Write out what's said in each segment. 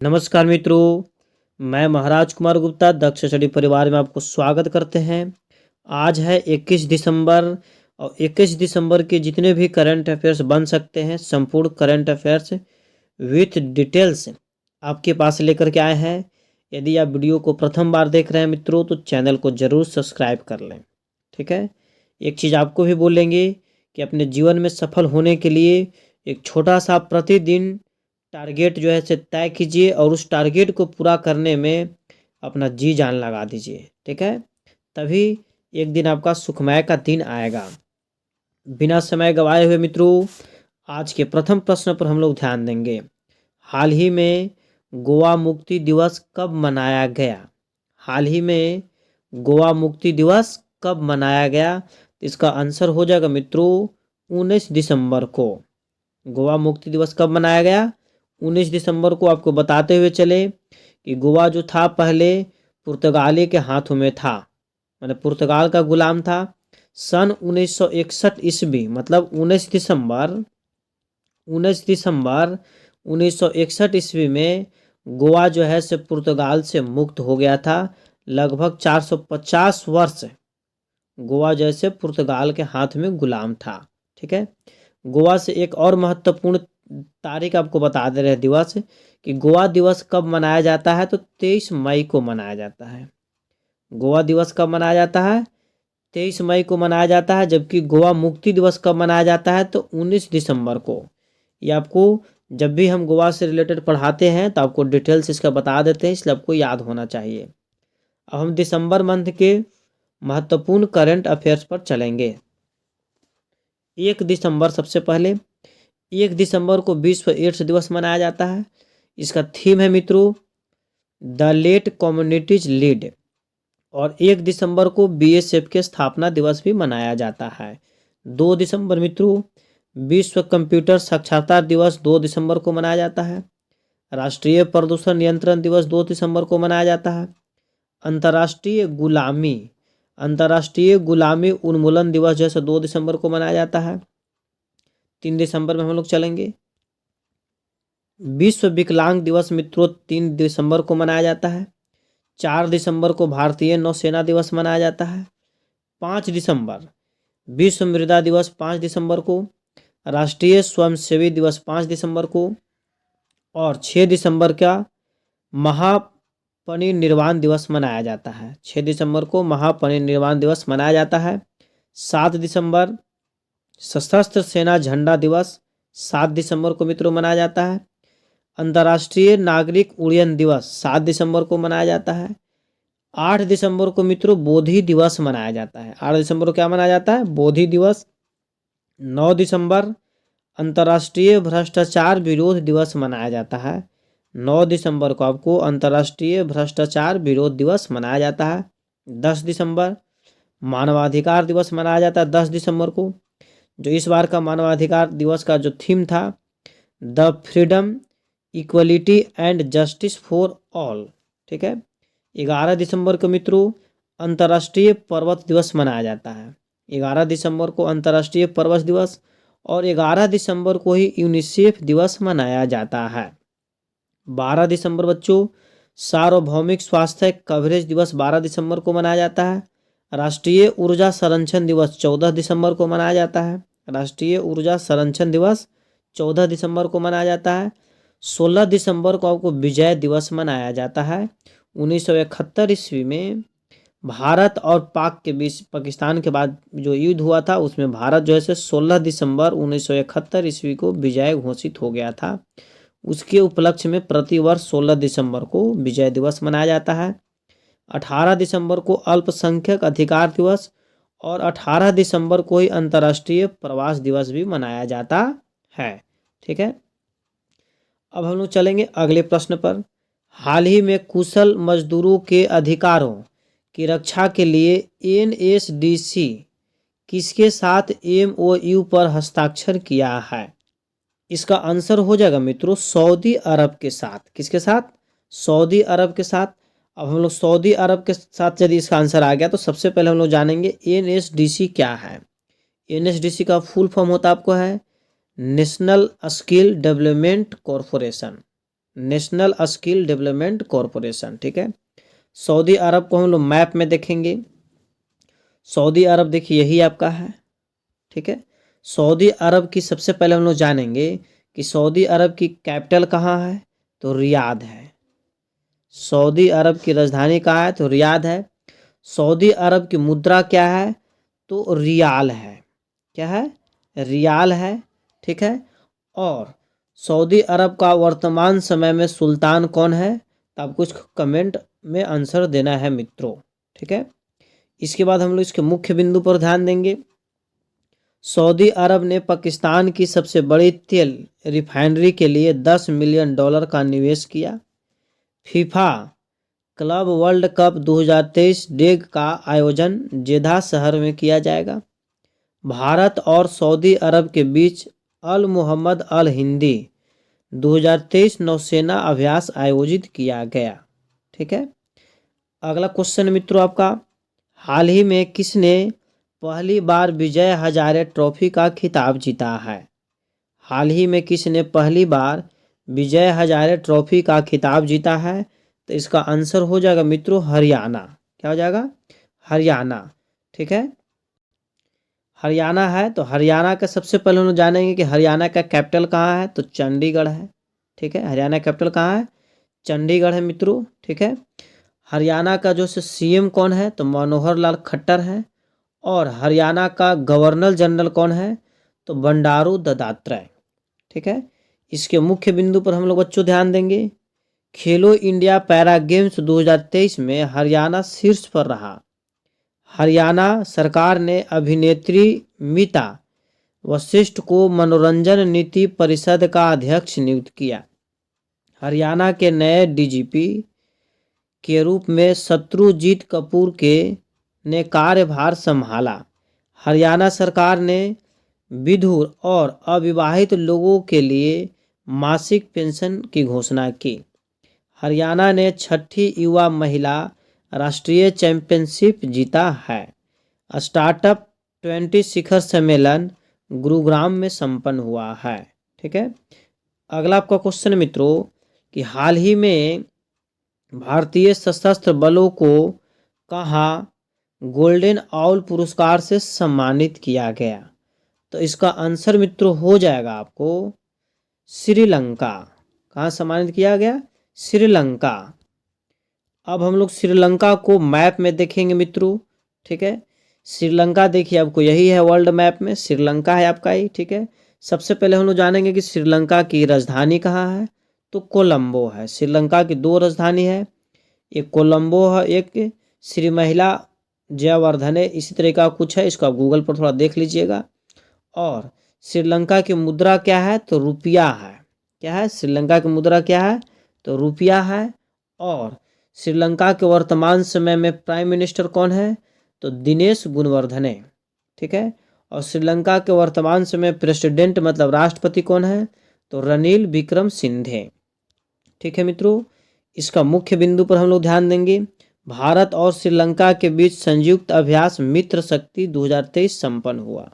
नमस्कार मित्रों, मैं महाराज कुमार गुप्ता दक्ष स्टडी परिवार में आपको स्वागत करते हैं। आज है 21 दिसंबर और 21 दिसंबर के जितने भी करंट अफेयर्स बन सकते हैं, संपूर्ण करंट अफेयर्स विथ डिटेल्स आपके पास लेकर के आए हैं। यदि आप वीडियो को प्रथम बार देख रहे हैं मित्रों, तो चैनल को ज़रूर सब्सक्राइब कर लें। ठीक है। एक चीज़ आपको भी बोलेंगे कि अपने जीवन में सफल होने के लिए एक छोटा सा प्रतिदिन टारगेट जो है से तय कीजिए और उस टारगेट को पूरा करने में अपना जी जान लगा दीजिए। ठीक है। तभी एक दिन आपका सुखमय का दिन आएगा। बिना समय गवाए हुए मित्रों, आज के प्रथम प्रश्न पर हम लोग ध्यान देंगे। हाल ही में गोवा मुक्ति दिवस कब मनाया गया? हाल ही में गोवा मुक्ति दिवस कब मनाया गया? इसका आंसर हो जाएगा मित्रों 19 दिसंबर को। गोवा मुक्ति दिवस कब मनाया गया? 19 दिसंबर को। आपको बताते हुए चले कि गोवा जो था पहले पुर्तगाली के हाथों में था, मतलब पुर्तगाल का गुलाम था। सन 1961 ईस्वी, मतलब 19 दिसंबर 1961 ईस्वी में गोवा जो है से पुर्तगाल से मुक्त हो गया था। लगभग 450 वर्ष गोवा जैसे पुर्तगाल के हाथ में गुलाम था। ठीक है। गोवा से एक और महत्वपूर्ण तारीख आपको बता दे रहे दिवस कि गोवा दिवस कब मनाया जाता है, तो 23 मई को मनाया जाता है। गोवा दिवस कब मनाया जाता है? 23 मई को मनाया जाता है। जबकि गोवा मुक्ति दिवस कब मनाया जाता है, तो 19 दिसंबर को। ये आपको जब भी हम गोवा से रिलेटेड पढ़ाते हैं तो आपको डिटेल्स इसका बता देते हैं, इसलिए आपको याद होना चाहिए। अब हम दिसंबर मंथ के महत्वपूर्ण करंट अफेयर्स पर चलेंगे। 1 दिसंबर, सबसे पहले 1 दिसंबर को विश्व एड्स दिवस मनाया जाता है। इसका थीम है मित्रों द लेट कम्युनिटीज लीड। और 1 दिसंबर को बीएसएफ के स्थापना दिवस भी मनाया जाता है। 2 दिसंबर मित्रों विश्व कंप्यूटर साक्षरता दिवस 2 दिसंबर को मनाया जाता है। राष्ट्रीय प्रदूषण नियंत्रण दिवस 2 दिसंबर को मनाया जाता है। अंतर्राष्ट्रीय गुलामी उन्मूलन दिवस जैसे 2 दिसंबर को मनाया जाता है। 3 दिसंबर में हम लोग चलेंगे। विश्व विकलांग दिवस मित्रों 3 दिसंबर को मनाया जाता है। 4 दिसंबर को भारतीय नौसेना दिवस मनाया जाता है। 5 दिसंबर विश्व मृदा दिवस 5 दिसंबर को। राष्ट्रीय स्वयंसेवी दिवस 5 दिसंबर को। और 6 दिसंबर का महापरिनिर्वाण दिवस मनाया जाता है। 6 दिसंबर को महापरिनिर्वाण दिवस मनाया जाता है। 7 दिसंबर सशस्त्र सेना झंडा दिवस 7 दिसंबर को मित्रों मनाया जाता है। अंतर्राष्ट्रीय नागरिक उड्डयन दिवस 7 दिसंबर को मनाया जाता है। 8 दिसंबर को मित्रों बोधि दिवस मनाया जाता है। 8 दिसंबर को क्या मनाया जाता है? बोधि दिवस। 9 दिसंबर अंतर्राष्ट्रीय भ्रष्टाचार विरोध दिवस मनाया जाता है। 9 दिसंबर को आपको अंतर्राष्ट्रीय भ्रष्टाचार विरोध दिवस मनाया जाता है। 10 दिसंबर मानवाधिकार दिवस मनाया जाता है 10 दिसंबर को। जो इस बार का मानवाधिकार दिवस का जो थीम था the freedom equality and justice for all. ठीक है। 11 दिसंबर को मित्रों अंतर्राष्ट्रीय पर्वत दिवस मनाया जाता है। 11 दिसंबर को अंतर्राष्ट्रीय पर्वत दिवस और 11 दिसंबर को ही यूनिसेफ दिवस मनाया जाता है। 12 दिसंबर बच्चों सार्वभौमिक स्वास्थ्य कवरेज दिवस 12 दिसंबर को मनाया जाता है। राष्ट्रीय ऊर्जा संरक्षण दिवस 14 दिसंबर को मनाया जाता है। राष्ट्रीय ऊर्जा संरक्षण दिवस 14 दिसंबर को मनाया जाता है। 16 दिसंबर को आपको विजय दिवस मनाया जाता है। 1971 ईस्वी में भारत और पाक के बीच, पाकिस्तान के बाद जो युद्ध हुआ था उसमें भारत जो है 16 दिसंबर 1971 ईस्वी को विजय घोषित हो गया था। उसके उपलक्ष्य में प्रतिवर्ष 16 दिसंबर को विजय दिवस मनाया जाता है। 18 दिसंबर को अल्पसंख्यक अधिकार दिवस और 18 दिसंबर को ही अंतर्राष्ट्रीय प्रवास दिवस भी मनाया जाता है। ठीक है। अब हम लोग चलेंगे अगले प्रश्न पर। हाल ही में कुशल मजदूरों के अधिकारों की रक्षा के लिए एनएसडीसी किसके साथ एमओयू पर हस्ताक्षर किया है? इसका आंसर हो जाएगा मित्रों सऊदी अरब के साथ। किसके साथ? सऊदी अरब के साथ। अब हम लोग सऊदी अरब के साथ यदि इसका आंसर आ गया तो सबसे पहले हम लोग जानेंगे एनएसडीसी क्या है। एनएसडीसी का फुल फॉर्म होता आपको है national skill development corporation. National skill development corporation. ठीक है, सऊदी अरब को हम लोग मैप में देखेंगे। सऊदी अरब देखिए यही आपका है। ठीक है, सऊदी अरब की सबसे पहले हम लोग जानेंगे कि सऊदी अरब की कैपिटल कहाँ है, तो रियाद है। सऊदी अरब की राजधानी कहाँ है, तो रियाद है। सऊदी अरब की मुद्रा क्या है, तो रियाल है। क्या है, रियाल है। ठीक है, और सऊदी अरब का वर्तमान समय में सुल्तान कौन है, तो आप कुछ कमेंट में आंसर देना है मित्रों। ठीक है, इसके बाद हम लोग इसके मुख्य बिंदु पर ध्यान देंगे। सऊदी अरब ने पाकिस्तान की सबसे बड़ी तेल रिफाइनरी के लिए $10 मिलियन का निवेश किया। फीफा क्लब वर्ल्ड कप 2023 डेग का आयोजन जेदा शहर में किया जाएगा। भारत और सऊदी अरब के बीच अल मोहम्मद अल हिंदी 2023 नौसेना अभ्यास आयोजित किया गया। ठीक है, अगला क्वेश्चन मित्रों आपका, हाल ही में किसने पहली बार विजय हजारे ट्रॉफी का खिताब जीता है। हाल ही में किसने पहली बार विजय हजारे ट्रॉफी का खिताब जीता है, तो इसका आंसर हो जाएगा मित्रों हरियाणा। क्या हो जाएगा, हरियाणा। ठीक है, हरियाणा है। तो हरियाणा का सबसे पहले हम लोग जानेंगे कि हरियाणा का कैपिटल कहाँ है, तो चंडीगढ़ है। ठीक है, हरियाणा कैपिटल कहाँ है, चंडीगढ़ है मित्रों। ठीक है, हरियाणा का जो सीएम कौन है, तो मनोहर लाल खट्टर है। और हरियाणा का गवर्नर जनरल कौन है, तो बंडारू दत्तात्रेय। ठीक है, इसके मुख्य बिंदु पर हम लोग बच्चों ध्यान देंगे। खेलो इंडिया पैरा गेम्स 2023 में हरियाणा शीर्ष पर रहा। हरियाणा सरकार ने अभिनेत्री मीता वशिष्ठ को मनोरंजन नीति परिषद का अध्यक्ष नियुक्त किया। हरियाणा के नए डीजीपी के रूप में शत्रुजीत कपूर ने कार्यभार संभाला। हरियाणा सरकार ने विधुर और अविवाहित लोगों के लिए मासिक पेंशन की घोषणा की। हरियाणा ने 6ठी युवा महिला राष्ट्रीय चैंपियनशिप जीता है। स्टार्टअप 20 शिखर सम्मेलन गुरुग्राम में संपन्न हुआ है। ठीक है, अगला आपका क्वेश्चन मित्रों कि हाल ही में भारतीय सशस्त्र बलों को कहाँ गोल्डन आउल पुरस्कार से सम्मानित किया गया, तो इसका आंसर मित्रों हो जाएगा आपको श्रीलंका। कहाँ सम्मानित किया गया, श्रीलंका। अब हम लोग श्रीलंका को मैप में देखेंगे मित्रों। ठीक है, श्रीलंका देखिए आपको यही है वर्ल्ड मैप में, श्रीलंका है आपका ही। ठीक है, सबसे पहले हम लोग जानेंगे कि श्रीलंका की राजधानी कहाँ है, तो कोलंबो है। श्रीलंका की 2 राजधानी है, एक कोलंबो है, एक श्रीमहिला जयवर्धने, इसी तरह का कुछ है, इसको आप गूगल पर थोड़ा देख लीजिएगा। और श्रीलंका की मुद्रा क्या है, तो रुपया है। क्या है, श्रीलंका की मुद्रा क्या है, तो रुपया है। और श्रीलंका के वर्तमान समय में प्राइम मिनिस्टर कौन है, तो दिनेश गुणवर्धने। ठीक है, और श्रीलंका के वर्तमान समय प्रेसिडेंट मतलब राष्ट्रपति कौन है, तो रनिल विक्रमसिंघे। ठीक है मित्रों, इसका मुख्य बिंदु पर हम लोग ध्यान देंगे। भारत और श्रीलंका के बीच संयुक्त अभ्यास मित्र शक्ति 2023 संपन्न हुआ।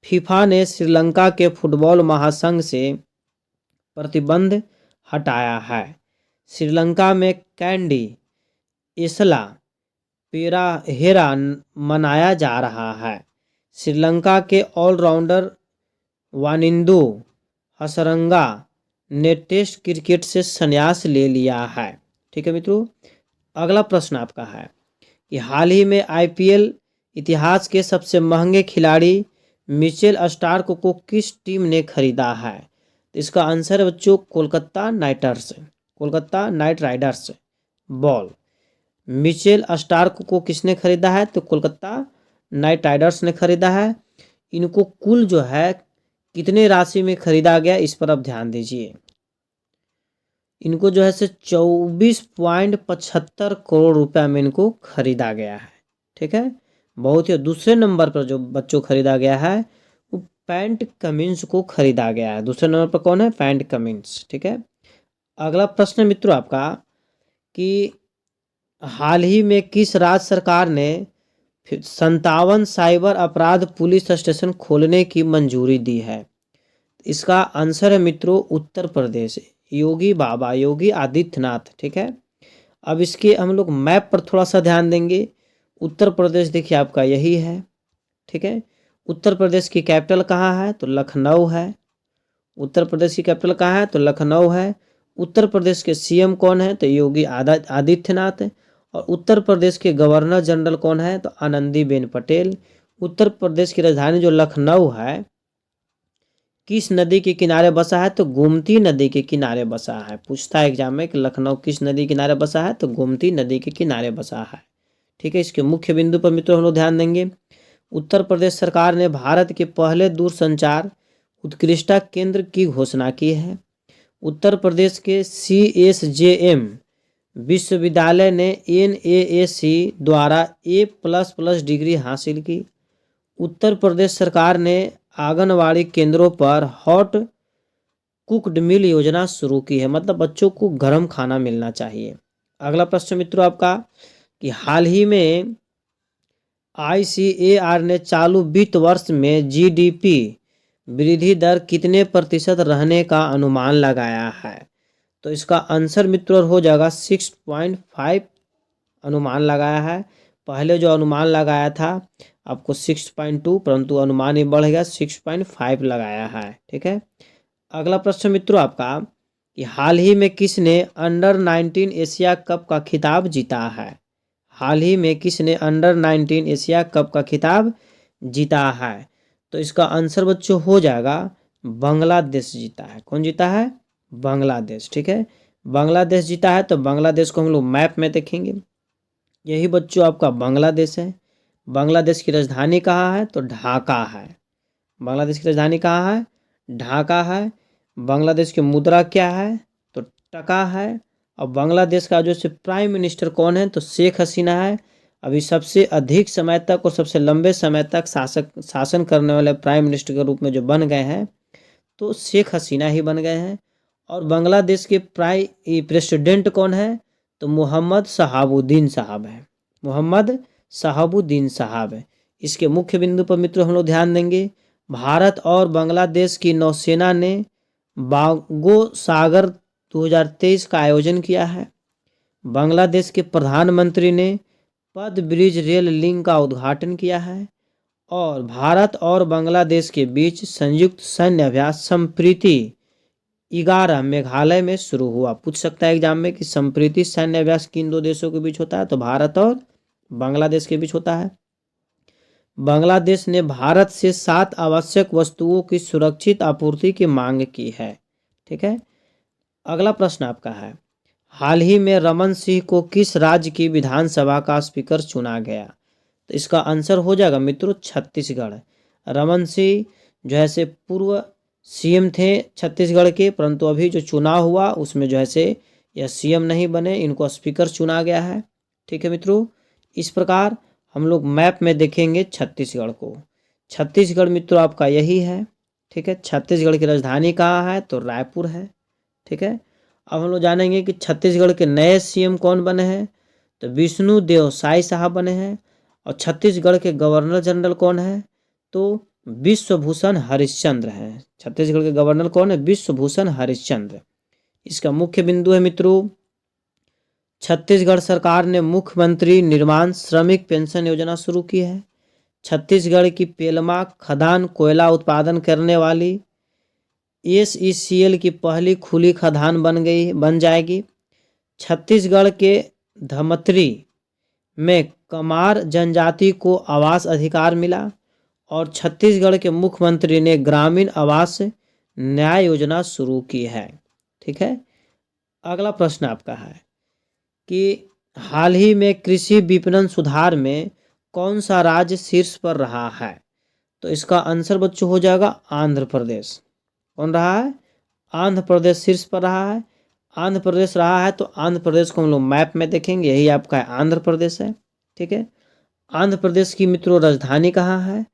फीफा ने श्रीलंका के फुटबॉल महासंघ से प्रतिबंध हटाया है। श्रीलंका में कैंडी इसला पेराहेरा मनाया जा रहा है। श्रीलंका के ऑलराउंडर वानिंदु हसरंगा ने टेस्ट क्रिकेट से संन्यास ले लिया है। ठीक है मित्रों, अगला प्रश्न आपका है कि हाल ही में आईपीएल इतिहास के सबसे महंगे खिलाड़ी मिचेल स्टार्क को किस टीम ने खरीदा है, तो इसका आंसर है बच्चों Kolkata night Riders ball. Mitchell Starc को किसने खरीदा है, तो कोलकाता नाइट राइडर्स ने खरीदा है। इनको कुल जो है कितने राशि में खरीदा गया, इस पर आप ध्यान दीजिए। इनको जो है से 24.75 करोड़ रुपया में इनको खरीदा गया है। ठीक है, बहुत ही। दूसरे नंबर पर जो बच्चों खरीदा गया है वो पैट कमिंस को खरीदा गया है। दूसरे नंबर पर कौन है, पैट कमिंस। ठीक है, अगला प्रश्न मित्रों आपका कि हाल ही में किस राज्य सरकार ने 57 साइबर अपराध पुलिस स्टेशन खोलने की मंजूरी दी है, इसका आंसर है मित्रों उत्तर प्रदेश। योगी बाबा, योगी आदित्यनाथ। ठीक है, अब इसके हम लोग मैप पर थोड़ा सा ध्यान देंगे। उत्तर प्रदेश देखिए आपका यही है। ठीक है, उत्तर प्रदेश की कैपिटल कहाँ है? तो लखनऊ है। उत्तर प्रदेश की कैपिटल कहाँ है? तो लखनऊ है। उत्तर प्रदेश के सीएम कौन है? तो योगी आदित्यनाथ है। और उत्तर प्रदेश के गवर्नर जनरल कौन है? तो आनंदीबेन पटेल। उत्तर प्रदेश की राजधानी जो लखनऊ है किस नदी के किनारे बसा है? तो गोमती नदी के किनारे बसा है। पूछता है एग्जाम में कि लखनऊ किस नदी के किनारे बसा है? तो गोमती नदी के किनारे बसा है। ठीक है, इसके मुख्य बिंदु पर मित्रों हम लोग ध्यान देंगे। उत्तर प्रदेश सरकार ने भारत के पहले दूरसंचार उत्कृष्टता केंद्र की घोषणा की है। उत्तर प्रदेश के CSJM विश्वविद्यालय ने NAAC द्वारा A++ डिग्री हासिल की। उत्तर प्रदेश सरकार ने आंगनवाड़ी केंद्रों पर हॉट कुक्ड मील योजना शुरू की है, मतलब बच्चों को गर्म खाना मिलना चाहिए। अगला प्रश्न मित्रों आपका कि हाल ही में ICAR ने चालू वित्त वर्ष में GDP वृद्धि दर कितने प्रतिशत रहने का अनुमान लगाया है? तो इसका आंसर मित्रों हो जाएगा 6.5 अनुमान लगाया है। पहले जो अनुमान लगाया था आपको 6.2, परंतु अनुमान ही बढ़ गया 6.5 लगाया है। ठीक है, अगला प्रश्न मित्रों आपका कि हाल ही में किसने अंडर-19 एशिया कप का खिताब जीता है? हाल ही में किसने अंडर-19 एशिया कप का खिताब जीता है? तो इसका आंसर बच्चों हो जाएगा बांग्लादेश जीता है। कौन जीता है? बांग्लादेश। ठीक है, बांग्लादेश जीता है। तो बांग्लादेश को हम लोग मैप में देखेंगे, यही बच्चों आपका बांग्लादेश है। बांग्लादेश की राजधानी कहाँ है? तो ढाका है। बांग्लादेश की राजधानी कहाँ है? ढाका है। बांग्लादेश की मुद्रा क्या है? तो टका है। और बांग्लादेश का जो प्राइम मिनिस्टर कौन है? तो शेख हसीना है। अभी सबसे अधिक समय तक और सबसे लंबे समय तक शासन करने वाले प्राइम मिनिस्टर के रूप में जो बन गए हैं तो शेख हसीना ही बन गए हैं। और बांग्लादेश के प्रेसिडेंट कौन है? तो मोहम्मद शहाबुद्दीन साहब है। मोहम्मद शहाबुद्दीन साहब है। इसके मुख्य बिंदु पर मित्रों हम लोग ध्यान देंगे। भारत और बांग्लादेश की नौसेना ने बांगो सागर 2023 का आयोजन किया है। बांग्लादेश के प्रधानमंत्री ने पद ब्रिज रेल लिंक का उद्घाटन किया है। और भारत और बांग्लादेश के बीच संयुक्त सैन्य अभ्यास संप्रीति 11 मेघालय में शुरू हुआ। पूछ सकता है एग्जाम में कि संप्रीति सैन्य अभ्यास किन दो देशों के बीच होता है? तो भारत और बांग्लादेश के बीच होता है। बांग्लादेश ने भारत से 7 आवश्यक वस्तुओं की सुरक्षित आपूर्ति की मांग की है। ठीक है, अगला प्रश्न आपका है हाल ही में रमन सिंह को किस राज्य की विधानसभा का स्पीकर चुना गया? तो इसका आंसर हो जाएगा मित्रों छत्तीसगढ़। रमन सिंह जो है से पूर्व सीएम थे छत्तीसगढ़ के, परंतु अभी जो चुनाव हुआ उसमें जो है से यह सीएम नहीं बने, इनको स्पीकर चुना गया है। ठीक है मित्रों, इस प्रकार हम लोग मैप में देखेंगे छत्तीसगढ़ को। छत्तीसगढ़ मित्रों आपका यही है। ठीक है, छत्तीसगढ़ की राजधानी कहाँ है? तो रायपुर है। ठीक है, अब हम लोग जानेंगे कि छत्तीसगढ़ के नए सीएम कौन बने हैं? तो विष्णुदेव साय साहब बने हैं। और छत्तीसगढ़ के गवर्नर जनरल कौन है? तो विश्वभूषण हरिश्चंद्र हैं। छत्तीसगढ़ के गवर्नर कौन है? विश्वभूषण हरिश्चंद्र। इसका मुख्य बिंदु है मित्रों छत्तीसगढ़ सरकार ने मुख्यमंत्री निर्माण श्रमिक पेंशन योजना शुरू की है। छत्तीसगढ़ की पेलमा खदान कोयला उत्पादन करने वाली SECL की पहली खुली खदान बन जाएगी। छत्तीसगढ़ के धमतरी में कमार जनजाति को आवास अधिकार मिला। और छत्तीसगढ़ के मुख्यमंत्री ने ग्रामीण आवास न्याय योजना शुरू की है। ठीक है, अगला प्रश्न आपका है कि हाल ही में कृषि विपणन सुधार में कौन सा राज्य शीर्ष पर रहा है? तो इसका आंसर बच्चों हो जाएगा आंध्र प्रदेश। कौन रहा है? आंध्र प्रदेश शीर्ष पर रहा है। आंध्र प्रदेश रहा है तो आंध्र प्रदेश को हम लोग मैप में देखेंगे, यही आपका है आंध्र प्रदेश है। ठीक है, आंध्र प्रदेश की मित्रों राजधानी कहाँ है?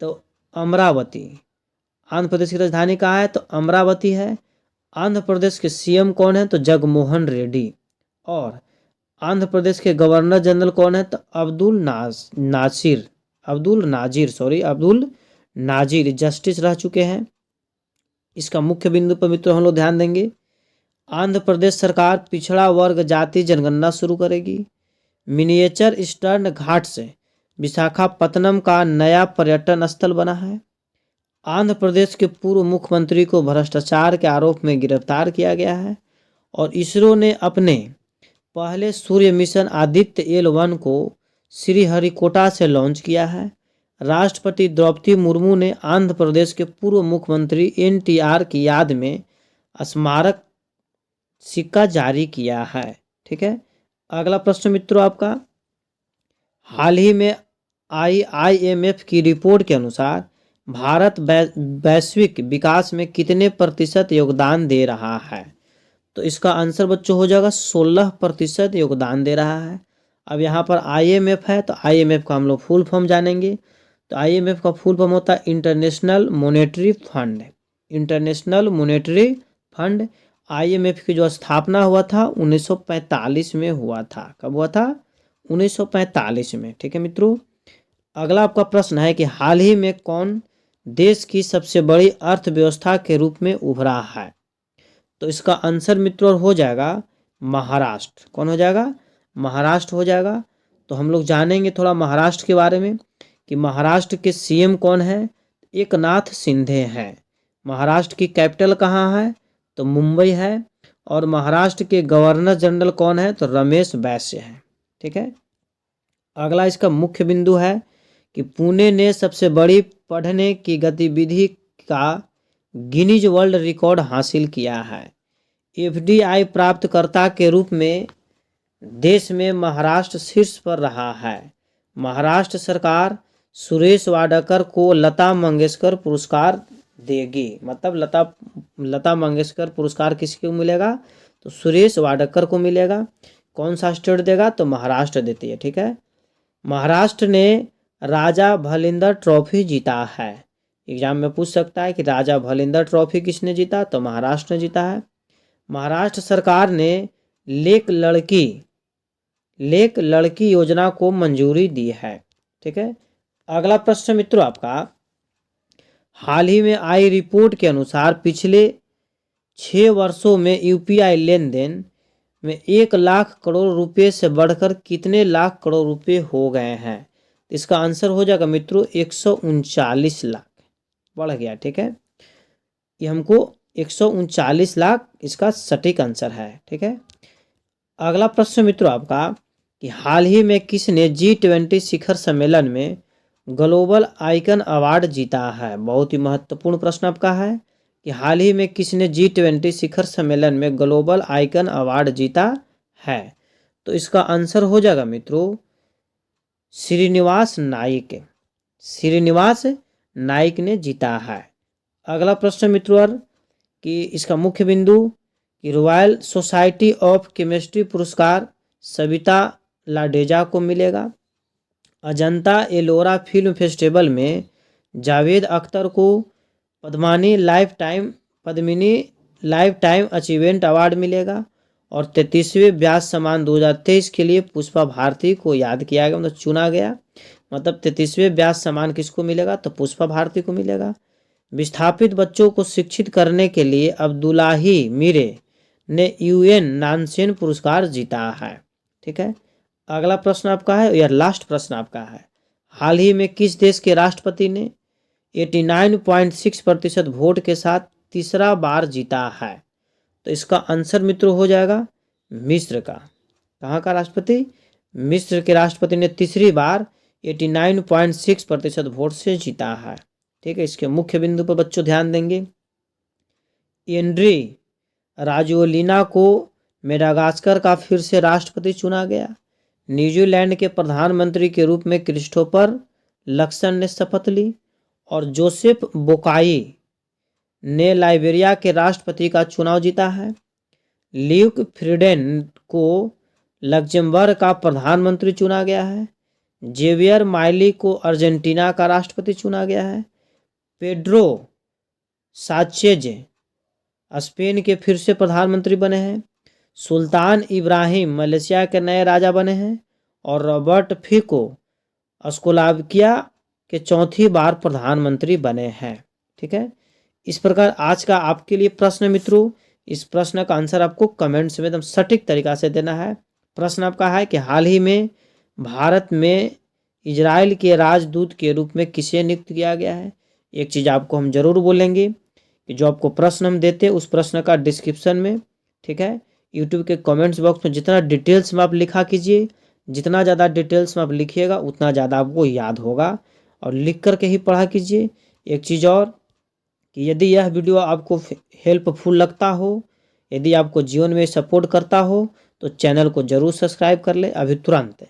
तो अमरावती। आंध्र प्रदेश की राजधानी कहाँ है? तो अमरावती है। आंध्र प्रदेश के सीएम कौन है? तो जगमोहन रेड्डी। और आंध्र प्रदेश के गवर्नर जनरल कौन है? तो अब्दुल नाजिर जस्टिस रह चुके हैं। इसका मुख्य बिंदु पर मित्रों हम लोग ध्यान देंगे। आंध्र प्रदेश सरकार पिछड़ा वर्ग जाति जनगणना शुरू करेगी। मिनिएचर ईस्टर्न घाट से विशाखापत्तनम का नया पर्यटन स्थल बना है। आंध्र प्रदेश के पूर्व मुख्यमंत्री को भ्रष्टाचार के आरोप में गिरफ्तार किया गया है। और इसरो ने अपने पहले सूर्य मिशन आदित्य L1 को श्रीहरिकोटा से लॉन्च किया है। राष्ट्रपति द्रौपदी मुर्मू ने आंध्र प्रदेश के पूर्व मुख्यमंत्री NTR की याद में स्मारक सिक्का जारी किया है। ठीक है, अगला प्रश्न मित्रों आपका, हाल ही में IMF की रिपोर्ट के अनुसार भारत वैश्विक विकास में कितने प्रतिशत योगदान दे रहा है? तो इसका आंसर बच्चों हो जाएगा 16% योगदान दे रहा है। अब यहाँ पर IMF है तो IMF का हम लोग फुल फॉर्म जानेंगे। तो IMF का फुल फॉर्म होता है international monetary fund. International monetary fund IMF की जो स्थापना हुआ था 1945 में हुआ था। कब हुआ था? 1945 में। ठीक है मित्रों, अगला आपका प्रश्न है कि हाल ही में कौन देश की सबसे बड़ी अर्थव्यवस्था के रूप में उभरा है? तो इसका आंसर मित्रों हो जाएगा महाराष्ट्र। कौन हो जाएगा? महाराष्ट्र हो जाएगा। तो हम लोग जानेंगे थोड़ा महाराष्ट्र के बारे में कि महाराष्ट्र के CM कौन है? एकनाथ शिंदे हैं। महाराष्ट्र की कैपिटल कहाँ है? तो मुंबई है। और महाराष्ट्र के गवर्नर जनरल कौन है? तो रमेश बैस है। ठीक है, अगला इसका मुख्य बिंदु है कि पुणे ने सबसे बड़ी पढ़ने की गतिविधि का गिनीज वर्ल्ड रिकॉर्ड हासिल किया है। FDI प्राप्तकर्ता के रूप में देश में महाराष्ट्र शीर्ष पर रहा है। महाराष्ट्र सरकार सुरेश वाडकर को लता मंगेशकर पुरस्कार देगी। मतलब लता मंगेशकर पुरस्कार किसको मिलेगा? तो सुरेश वाडकर को मिलेगा। कौन सा स्टेट देगा? तो महाराष्ट्र देती है। ठीक है, महाराष्ट्र ने राजा भलिंदर ट्रॉफी जीता है। एग्जाम में पूछ सकता है कि राजा भलिंदर ट्रॉफी किसने जीता? तो महाराष्ट्र ने जीता है। महाराष्ट्र सरकार ने लेक लड़की योजना को मंजूरी दी है। ठीक है, अगला प्रश्न मित्रों आपका, हाल ही में आई रिपोर्ट के अनुसार पिछले 6 वर्षों में UPI लेन देन में 1 लाख करोड़ रुपए से बढ़कर कितने लाख करोड़ रुपए हो गए हैं? इसका आंसर हो जाएगा मित्रों 139 लाख बढ़ गया। ठीक है, ये हमको 139 लाख इसका सटीक आंसर है। ठीक है, अगला प्रश्न मित्रों आपका कि हाल ही में किसने G20 शिखर सम्मेलन में ग्लोबल आइकन अवार्ड जीता है? बहुत ही महत्वपूर्ण प्रश्न आपका है कि हाल ही में किसने G20 शिखर सम्मेलन में ग्लोबल आइकन अवार्ड जीता है? तो इसका आंसर हो जाएगा मित्रों श्रीनिवास नाइक ने जीता है। अगला प्रश्न मित्रों कि इसका मुख्य बिंदु कि रॉयल सोसाइटी ऑफ केमिस्ट्री पुरस्कार सविता लाडेजा को मिलेगा। अजंता एलोरा फिल्म फेस्टिवल में जावेद अख्तर को Padmini life time achievement award मिलेगा। और 33वें व्यास सम्मान 2023 के लिए पुष्पा भारती को याद किया गया, मतलब चुना गया। मतलब 33वें व्यास सम्मान किसको मिलेगा? तो पुष्पा भारती को मिलेगा। विस्थापित बच्चों को शिक्षित करने के लिए अब्दुल्लाही मीरे ने UN नानसेन पुरस्कार जीता है। ठीक है, अगला प्रश्न आपका है, यह लास्ट प्रश्न आपका है, हाल ही में किस देश के राष्ट्रपति ने 89.6% वोट के साथ तीसरा बार जीता है? तो इसका आंसर मित्रों हो जाएगा मिस्र का। कहाँ का राष्ट्रपति? मिस्र के राष्ट्रपति ने तीसरी बार 89.6% वोट से जीता है। ठीक है, इसके मुख्य बिंदु पर बच्चों ध्यान देंगे। एंड्री राजोलिना को मेडागास्कर का फिर से राष्ट्रपति चुना गया। न्यूजीलैंड के प्रधानमंत्री के रूप में क्रिस्टोफर लक्सन ने शपथ ली। और जोसेफ बोकाई ने लाइबेरिया के राष्ट्रपति का चुनाव जीता है। ल्यूक फ्रीडेन को लक्जमबर्ग का प्रधानमंत्री चुना गया है। जेवियर माइली को अर्जेंटीना का राष्ट्रपति चुना गया है। पेड्रो साचेज स्पेन के फिर से प्रधानमंत्री बने हैं। सुल्तान इब्राहिम मलेशिया के नए राजा बने हैं। और रॉबर्ट फिको स्लोवाकिया के चौथी बार प्रधानमंत्री बने हैं। ठीक है, इस प्रकार आज का आपके लिए प्रश्न मित्रों इस प्रश्न का आंसर आपको कमेंट्स में एकदम सटीक तरीका से देना है। प्रश्न आपका है कि हाल ही में भारत में इजराइल के राजदूत के रूप में किसे नियुक्त किया गया है। एक चीज़ आपको हम जरूर बोलेंगे कि जो आपको प्रश्न हम देते हैं उस प्रश्न का डिस्क्रिप्शन में, ठीक है, यूट्यूब के कमेंट्स बॉक्स में जितना डिटेल्स में आप लिखा कीजिए, जितना ज़्यादा डिटेल्स में आप लिखिएगा उतना ज़्यादा आपको याद होगा, और लिख कर के ही पढ़ा कीजिए। एक चीज़ और कि यदि यह वीडियो आपको हेल्पफुल लगता हो, यदि आपको जीवन में सपोर्ट करता हो, तो चैनल को ज़रूर सब्सक्राइब कर ले अभी तुरंत,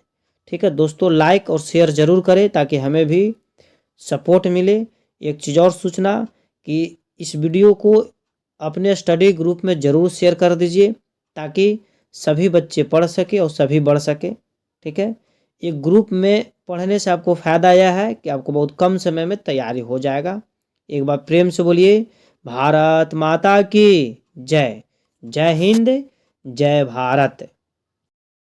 ठीक है दोस्तों। लाइक और शेयर ज़रूर करें ताकि हमें भी सपोर्ट मिले। एक चीज़ और सूचना कि इस वीडियो को अपने स्टडी ग्रुप में ज़रूर शेयर कर दीजिए ताकि सभी बच्चे पढ़ सके और सभी बढ़ सके, ठीक है। एक ग्रुप में पढ़ने से आपको फ़ायदा यह है कि आपको बहुत कम समय में तैयारी हो जाएगा। एक बार प्रेम से बोलिए भारत माता की जय। जय हिंद, जय भारत।